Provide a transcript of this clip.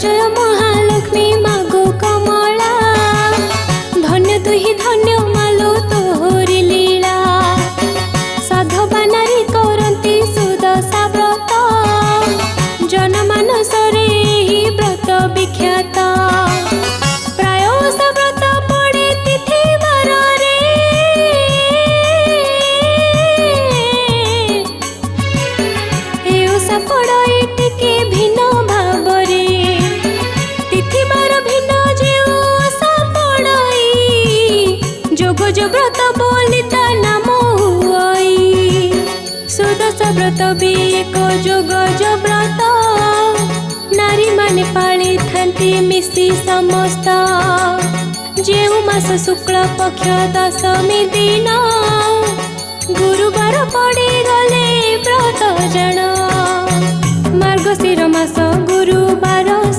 जय महालक्ष्मी मागो कमला धन्य तुहि धन्य मालो तोहरी लीला साधवा नारी करती सुदशा व्रत जनमानस रे ही व्रत विख्यात प्राय ओषा व्रत पड़े तिथि बार रे ए ओषा पड़े टिके भिन्न भावरे तिथि बार भिन्न जे ओषा पड़ई जोग जो व्रत बोली ता नाम हुई सुदशा व्रत भी एक जोग जो व्रत नारी माने पाली थांती मिसी समस्त जेउ मास शुक्ल पक्ष दशमी दिन गुरुवार पड़ी गले व्रत जन मार्गशीर मास गुरुवार